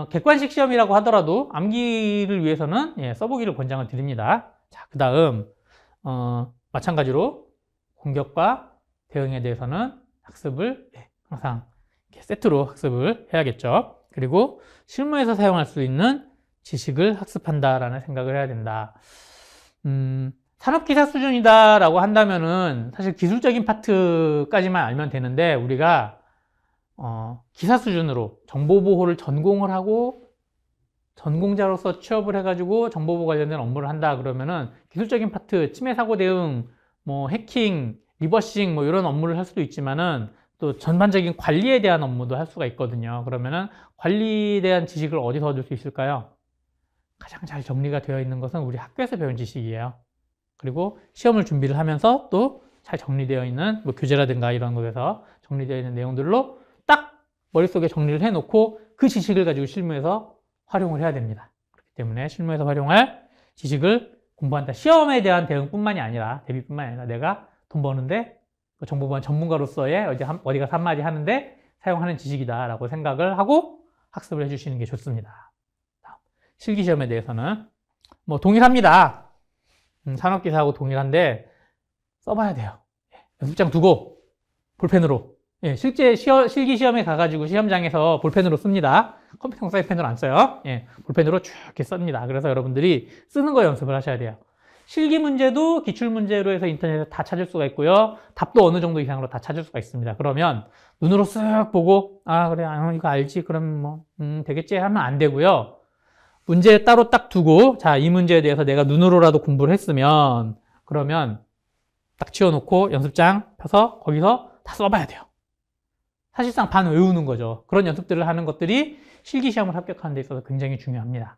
객관식 시험이라고 하더라도 암기를 위해서는 써보기를 권장을 드립니다. 자, 그 다음 마찬가지로 공격과 대응에 대해서는 학습을 항상 이렇게 세트로 학습을 해야겠죠. 그리고 실무에서 사용할 수 있는 지식을 학습한다라는 생각을 해야 된다. 산업기사 수준이다라고 한다면은 사실 기술적인 파트까지만 알면 되는데 우리가 기사 수준으로 정보보호를 전공을 하고 전공자로서 취업을 해가지고 정보보호 관련된 업무를 한다 그러면은 기술적인 파트, 침해 사고 대응, 뭐 해킹, 리버싱 뭐 이런 업무를 할 수도 있지만은 또 전반적인 관리에 대한 업무도 할 수가 있거든요. 그러면은 관리에 대한 지식을 어디서 얻을 수 있을까요? 가장 잘 정리가 되어 있는 것은 우리 학교에서 배운 지식이에요. 그리고 시험을 준비를 하면서 또 잘 정리되어 있는 뭐 교재라든가 이런 것에서 정리되어 있는 내용들로 딱 머릿속에 정리를 해놓고 그 지식을 가지고 실무에서 활용을 해야 됩니다. 그렇기 때문에 실무에서 활용할 지식을 공부한다. 시험에 대한 대응뿐만이 아니라 대비뿐만이 아니라 내가 돈 버는데 정보보안 전문가로서의 어디 가서 한마디 하는데 사용하는 지식이다라고 생각을 하고 학습을 해주시는 게 좋습니다. 실기시험에 대해서는 뭐 동일합니다. 산업기사하고 동일한데 써봐야 돼요. 연습장 두고 볼펜으로 실제 실기시험에 가가지고 시험장에서 볼펜으로 씁니다. 컴퓨터용 사이펜으로 안 써요. 볼펜으로 쭉 이렇게 씁니다. 그래서 여러분들이 쓰는 거 연습을 하셔야 돼요. 실기 문제도 기출 문제로 해서 인터넷에서 다 찾을 수가 있고요. 답도 어느 정도 이상으로 다 찾을 수가 있습니다. 그러면 눈으로 쓱 보고 그래 이거 알지 그럼 뭐 되겠지 하면 안 되고요. 문제 따로 딱 두고 자, 이 문제에 대해서 내가 눈으로라도 공부를 했으면 그러면 딱 치워놓고 연습장 펴서 거기서 다 써봐야 돼요. 사실상 반 외우는 거죠. 그런 연습들을 하는 것들이 실기시험을 합격하는 데 있어서 굉장히 중요합니다.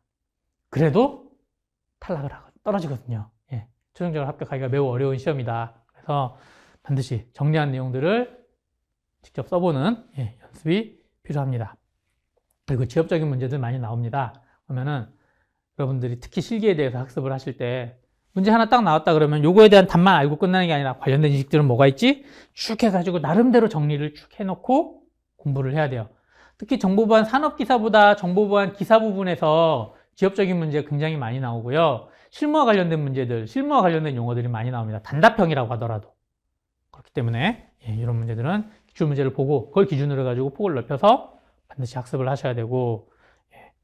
그래도 탈락을 하고 떨어지거든요. 최종적으로 합격하기가 매우 어려운 시험이다. 그래서 반드시 정리한 내용들을 직접 써보는 연습이 필요합니다. 그리고 지엽적인 문제들 많이 나옵니다. 그러면은 여러분들이 특히 실기에 대해서 학습을 하실 때 문제 하나 딱 나왔다 그러면 요거에 대한 답만 알고 끝나는 게 아니라 관련된 지식들은 뭐가 있지? 쭉 해가지고 나름대로 정리를 쭉 해놓고 공부를 해야 돼요. 특히 정보보안 산업기사보다 정보보안 기사 부분에서 지엽적인 문제가 굉장히 많이 나오고요. 실무와 관련된 문제들, 실무와 관련된 용어들이 많이 나옵니다. 단답형이라고 하더라도. 그렇기 때문에 이런 문제들은 기출문제를 보고 그걸 기준으로 해가지고 폭을 넓혀서 반드시 학습을 하셔야 되고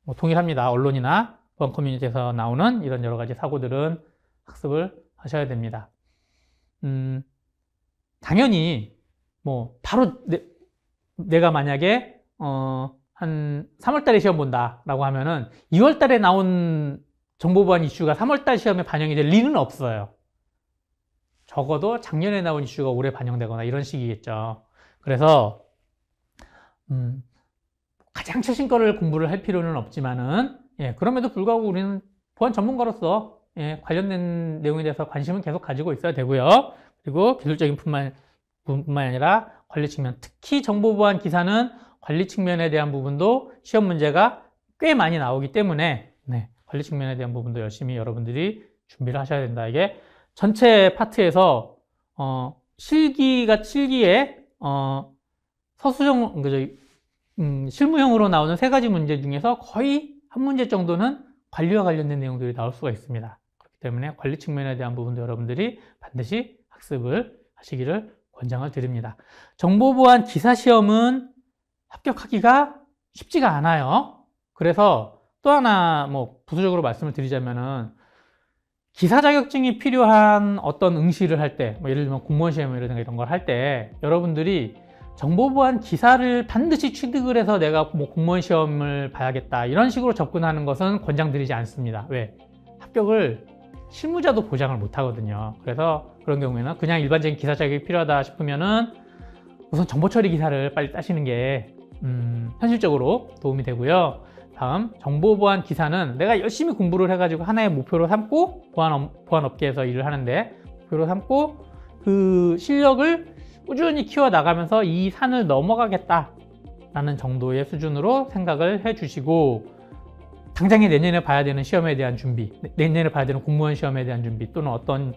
뭐 동일합니다. 언론이나 보안 커뮤니티에서 나오는 이런 여러 가지 사고들은 학습을 하셔야 됩니다. 당연히 뭐 바로 내가 만약에 한 3월달에 시험 본다라고 하면은 2월달에 나온 정보보안 이슈가 3월달 시험에 반영이 될 리는 없어요. 적어도 작년에 나온 이슈가 올해 반영되거나 이런 식이겠죠. 그래서 가장 최신 거를 공부를 할 필요는 없지만은 그럼에도 불구하고 우리는 보안 전문가로서 관련된 내용에 대해서 관심은 계속 가지고 있어야 되고요. 그리고 기술적인 뿐만 아니라 관리 측면, 특히 정보보안 기사는 관리 측면에 대한 부분도 시험 문제가 꽤 많이 나오기 때문에 관리 측면에 대한 부분도 열심히 여러분들이 준비를 하셔야 된다. 이게 전체 파트에서 실기에 서술형, 실무형으로 나오는 3가지 문제 중에서 거의 한 문제 정도는 관리와 관련된 내용들이 나올 수가 있습니다. 그렇기 때문에 관리 측면에 대한 부분도 여러분들이 반드시 학습을 하시기를 권장을 드립니다. 정보보안 기사시험은 합격하기가 쉽지가 않아요. 그래서 또 하나 부수적으로 말씀을 드리자면은 기사 자격증이 필요한 어떤 응시를 할 때, 예를 들면 공무원 시험이라든가 이런 걸 할 때 여러분들이 정보보안 기사를 반드시 취득을 해서 내가 공무원 시험을 봐야겠다 이런 식으로 접근하는 것은 권장드리지 않습니다. 왜? 합격을 실무자도 보장을 못 하거든요. 그래서 그런 경우에는 그냥 일반적인 기사 자격이 필요하다 싶으면은 우선 정보처리 기사를 빨리 따시는 게 현실적으로 도움이 되고요. 다음, 정보보안 기사는 내가 열심히 공부를 해가지고 하나의 목표로 삼고 보안 업계에서 일을 하는데 목표로 삼고 그 실력을 꾸준히 키워나가면서 이 산을 넘어가겠다라는 정도의 수준으로 생각을 해주시고 당장에 내년에 봐야 되는 시험에 대한 준비, 내년에 봐야 되는 공무원 시험에 대한 준비 또는 어떤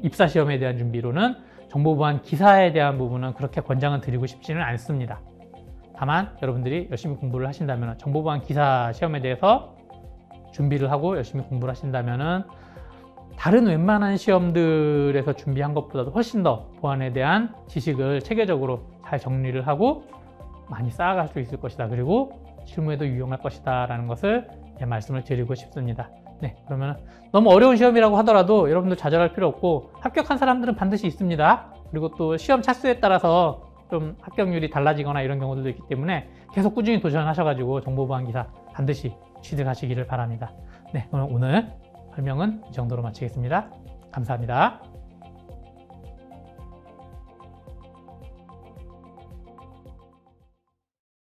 입사 시험에 대한 준비로는 정보보안 기사에 대한 부분은 그렇게 권장을 드리고 싶지는 않습니다. 다만 여러분들이 열심히 공부를 하신다면 정보보안 기사 시험에 대해서 준비를 하고 열심히 공부를 하신다면 다른 웬만한 시험들에서 준비한 것보다도 훨씬 더 보안에 대한 지식을 체계적으로 잘 정리를 하고 많이 쌓아갈 수 있을 것이다. 그리고 실무에도 유용할 것이다 라는 것을 말씀을 드리고 싶습니다. 그러면 너무 어려운 시험이라고 하더라도 여러분들 좌절할 필요 없고 합격한 사람들은 반드시 있습니다. 그리고 또 시험 차수에 따라서 좀 합격률이 달라지거나 이런 경우들도 있기 때문에 계속 꾸준히 도전하셔가지고 정보보안 기사 반드시 취득하시기를 바랍니다. 그럼 오늘 설명은 이 정도로 마치겠습니다. 감사합니다.